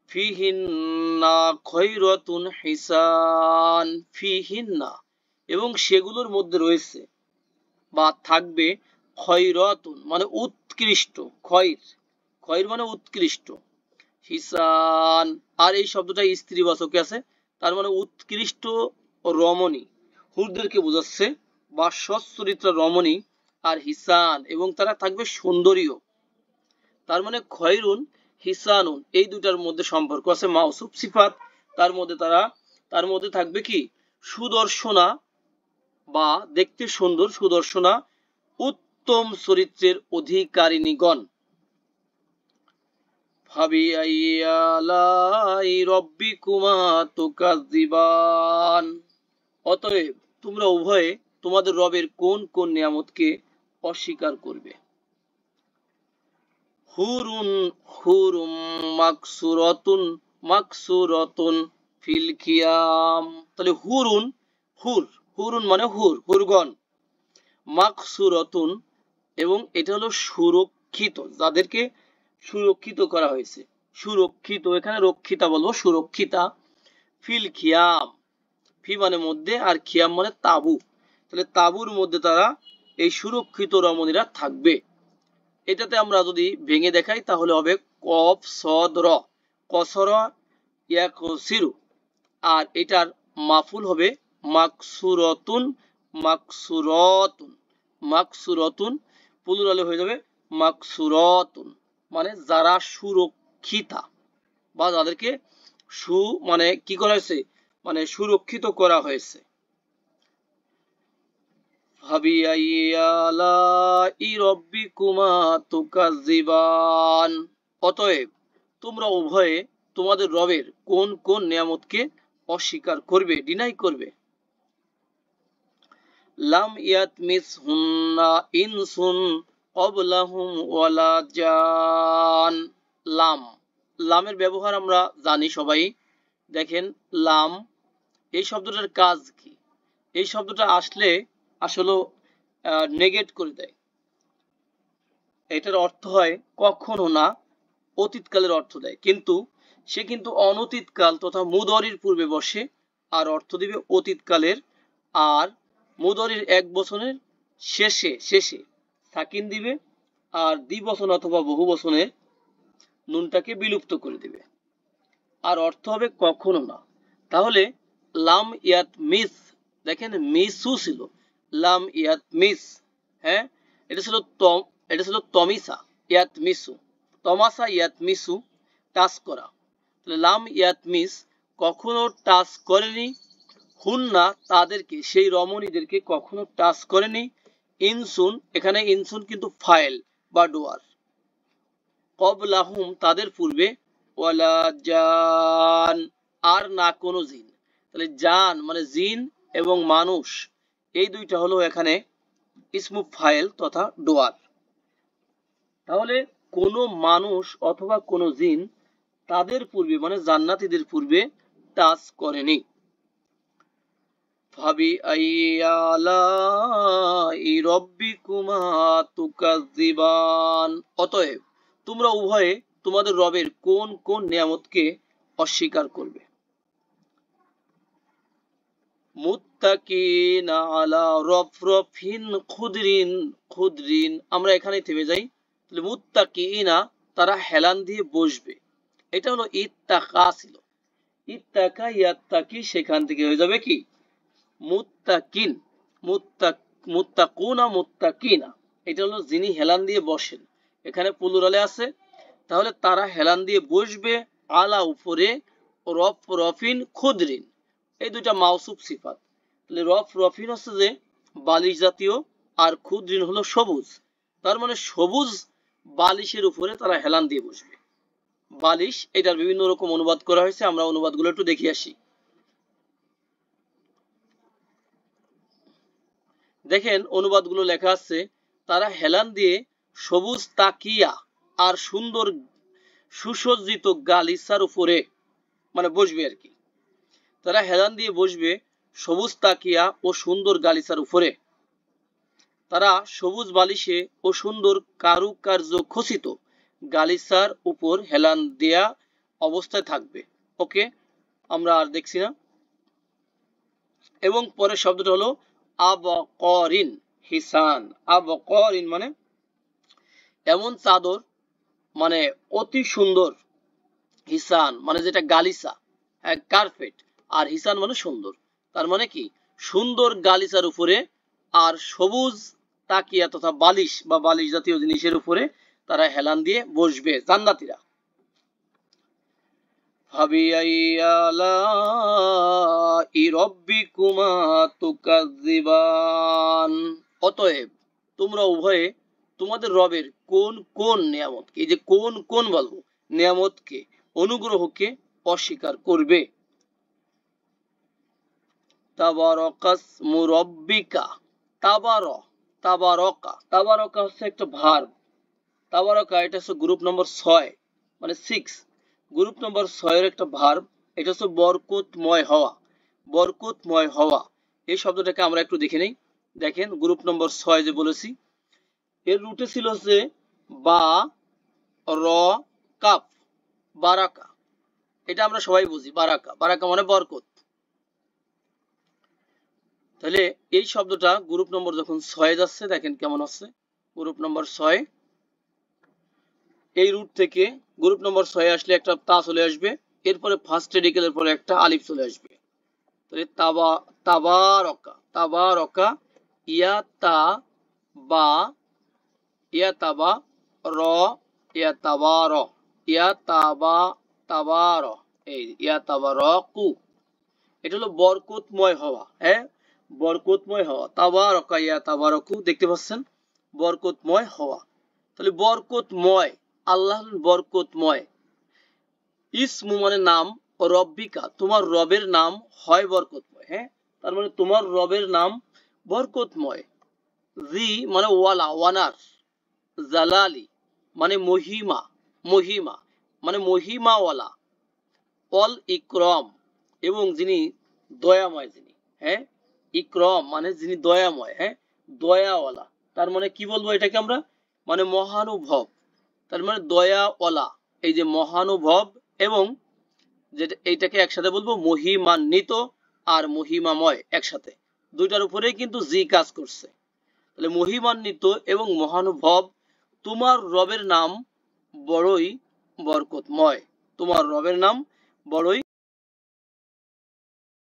ফিহিন্না খৈরাতুন হিসান, ফিহিন্না এবং সেগুলোর মধ্যে রয়েছে বা থাকবে খৈরাতুন মানে উৎকৃষ্ট, খৈর খৈর মানে উৎকৃষ্ট, হিসান আর এই শব্দটা স্ত্রীবাচকে আছে, তার মানে উৎকৃষ্ট রমণী, হুরদেরকে বোঝাচ্ছে বা সচ্চরিত্র রমণী আর হিসান এবং তারা থাকবে সুন্দরীও। তার মানে খয়রুন হিসানুন এই দুটার মধ্যে সম্পর্ক আছে, মাউসুফ সিফাত, তার মধ্যে থাকবে কি সুদর্শনা বা দেখতে সুন্দর, সুদর্শনা উত্তম চরিত্রের অধিকারিণীগণ। ফাবিআইয়ি আলাই রব্বিকুমা তুকাজ্জিবান, অতএব তোমরা উভয়ে তোমাদের রবের কোন কোন নিয়ামতকে অস্বীকার করবে। হুরুন হুরুম মাকসুরাতুন মাকসুরাতুন ফিল খিয়াম, তাহলে হুরুন, হুরুন মানে হুরগণ, মাকসুরাতুন এবং এটা হলো সুরক্ষিত, যাদেরকে সুরক্ষিত করা হয়েছে, সুরক্ষিত এখানে রক্ষিতা বলবো, সুরক্ষিতা, ফিল খিয়াম, ফি মানে মধ্যে আর খিয়াম মানে তাবু, তাহলে তাবুর মধ্যে তারা এই সুরক্ষিত রমণীরা থাকবে। এটাতে আমরা যদি ভেঙে দেখাই তাহলে হবে কফ সদ র, কসর ইয়াকসিরু, আর এটার মাফুল হবে মাকসুরতুন, মাকসুরতুন, মাকসুরতুন, প্লুরালে হয়ে যাবে মাকসুরতুন, মানে যারা সুরক্ষিতা বা যাদেরকে মানে কি করা হয়েছে, মানে সুরক্ষিত করা হয়েছে। ফাবিআইয়ি আলাই রব্বিকুমা তুকাজ্জিবান, অতএব তোমরা উভয়ে তোমাদের রবের কোন কোন নিয়ামতকে অস্বীকার করবে, ডিনাই করবে। লাম ইয়াতমিসহুন্না ইনসুন ক্বাবলাহুম ওয়ালা জান, লাম, লামের ব্যবহার আমরা জানি সবাই। দেখেন লাম এই শব্দটার কাজ কি, এই শব্দটা আসলে আসলে নেগেট করে দেয়, এটার অর্থ হয় কখনো না, অতীতকালের অর্থ দেয়, কিন্তু সে কিন্তু অনতীতকাল তথা মুদরির পূর্বে বসে আর অর্থ দিবে অতীতকালের, আর মুদরির এক বচনের শেষে শেষে সাকিন দিবে আর দ্বিবচন অথবা বহু বচনে নুনটাকে বিলুপ্ত করে দিবে, আর অর্থ হবে কখনো না। তাহলে লাম ইয়াত মিস, দেখেন মিসু ছিল, লাম ইয়াত মিস, হ্যাঁ এটা ছিল তমিসা, ইয়াত মিসু, তমাসা ইয়াত মিসু, টাচ করা, লাম ইয়াত মিস কখনো টাচ করেনি, হুন্না তাদেরকে সেই রমণীদেরকে কখনো টাচ করেনি, ইনসুন এখানে ইনসুন কিন্তু ফাইল বা ডোয়ার, ক্বাবলাহুম তাদের পূর্বে, ওয়ালা জান আর না কোনো জিন, তাহলে জান মানে জিন এবং মানুষ এই দুইটা হলো এখানে ইসমু ফাইল তথা ডোয়ার, তাহলে কোনো মানুষ অথবা কোনো জিন তাদের পূর্বে মানে জান্নাতীদের পূর্বে টাচ করেনি। ফাবিআইয়ি আলাই রব্বিকুমা তুকাজ্জিবান, অতএব তোমরা উভয়ে তোমাদের রবের কোন কোন নিয়ামতকে অস্বীকার করবে। মুত্তাকিনা আলা রফরফিন খুদরিন, খুদরিন আমরা এখানেই থেমে যাই, তাহলে মুত্তাকিনা তারা হেলান দিয়ে বসবে, এটা হলো ইত্তাকা ছিল, ইত্তাকা ইয়াত্তাকি সেখান থেকে হয়ে যাবে কি মুত্তাকিন, মুত্তাকুনা মুত্তাকিনা, এটা হলো যিনি হেলান দিয়ে বসেন, এখানে প্লুরালে আছে, তাহলে তারা হেলান দিয়ে বসবে আলা উপরে, রফ রফিন খুদরিন এই দুইটা মাউসুফ সিফাত, তাহলে রফ রফিন হচ্ছে যে বালিশ জাতীয় আর খুদরিন হলো সবুজ, তার মানে সবুজ বালিশের উপরে তারা হেলান দিয়ে বসবে। বালিশ এটার বিভিন্ন রকম অনুবাদ করা হয়েছে, আমরা অনুবাদগুলো একটু দেখে আসি। দেখেন অনুবাদগুলো লেখা আছে, তারা হেলান দিয়ে সবুজ তাকিয়া আর সুন্দর সুসজ্জিত গালিচার উপরে মানে বসবে আর কি, তারা হেলান দিয়ে বসবে সবুজ তাকিয়া ও সুন্দর গালিচার উপরে, তারা সবুজ বালিশে ও সুন্দর কারুকার্য খচিত গালিচার উপর হেলান দেয়া অবস্থায় থাকবে। ওকে, আমরা আর দেখছি না। এবং পরের শব্দটা হলো আবকরিন হিসান। আবকরিন মানে এমন চাদর, মানে অতি সুন্দর। হিসান মানে যেটা গালিচা, কার্পেট। আর হিসান মানে সুন্দর। তার মানে কি, সুন্দর গালিচার উপরে আর সবুজ তাকিয়া তথা বালিশ বা বালিশ জাতীয় জিনিসের উপরে তারা হেলান দিয়ে বসবে জান্নাতীরা। ফাবিআইয়ি আলাই রাব্বিকুমা তুকাজ্জিবান। অতএব তোমরা উভয়ে তোমাদের রবের কোন কোন নিয়ামতকে, এই যে কোন কোন বলবো, নিয়ামতকে, অনুগ্রহকে অস্বীকার করবে। তাবারাকাসমু রাব্বিকা। তাবারকা হচ্ছে একটা ভার্ব। তাবারকা এটা হচ্ছে গ্রুপ নম্বর 6, মানে 6, গ্রুপ নম্বর 6 এর একটা ভার্ব। এটা হচ্ছে বরকতময় হওয়া। বরকতময় হওয়া এই শব্দটাকে আমরা একটু দেখে নেই। দেখেন গ্রুপ নম্বর 6 যে বলেছি, এর রুটে ছিল যে বা র কাপ, বারাকা। এটা আমরা সবাই বুঝি, বারাকা। বারাকা মানে বরকত। তাহলে এই শব্দটা গ্রুপ নম্বর যখন 6 যাচ্ছে, দেখেন কেমন হচ্ছে। গ্রুপ নম্বর 6, এই রুট থেকে গ্রুপ নম্বর 6 আসলে একটা তা চলে আসবে, এরপরে ফার্স্ট রেডিকেলের পরে একটা আলিফ চলে আসবে। তাহলে তাবারকা ইয়া তা বা ইয়া তাবা র ইয়া তাবার ইয়া তাবার, এই ইয়া তাবারকু। এটা হলো বরকতময় হওয়া। হ্যাঁ, বরকতময় হওয়া। তাবারকা ইয়া তাবারকু, দেখতে পাচ্ছেন, বরকতময় হওয়া। তাহলে বরকতময়, আল্লাহ বরকতময়। ইসমু মানে নাম, রব্বিকা তোমার রবের নাম হয় বরকতময়। হ্যাঁ, তার মানে তোমার রবের নাম বরকতময়। জি মানে ওয়ালা, ওয়ানার। জালালি মানে মহিমা, মহিমা মানে মহিমাওয়ালা। অল ইকরম এবং যিনি দয়াময়, যিনি, হ্যাঁ, ইকরম মানে যিনি দয়াময়, হ্যাঁ, দয়াওয়ালা। তার মানে কি বলবো এটাকে আমরা, মানে মহানুভব। তার মানে দয়াওয়ালা, এই যে মহানুভব, এবং যেটা এইটাকে একসাথে বলবো মহিমান্বিত আর মহিমাময়, একসাথে দুইটার উপরেই কিন্তু জি কাজ করছে। তাহলে মহিমান্বিত এবং মহানুভব তোমার রবের নাম বড়ই বরকতময়। তোমার রবের নাম বড়ই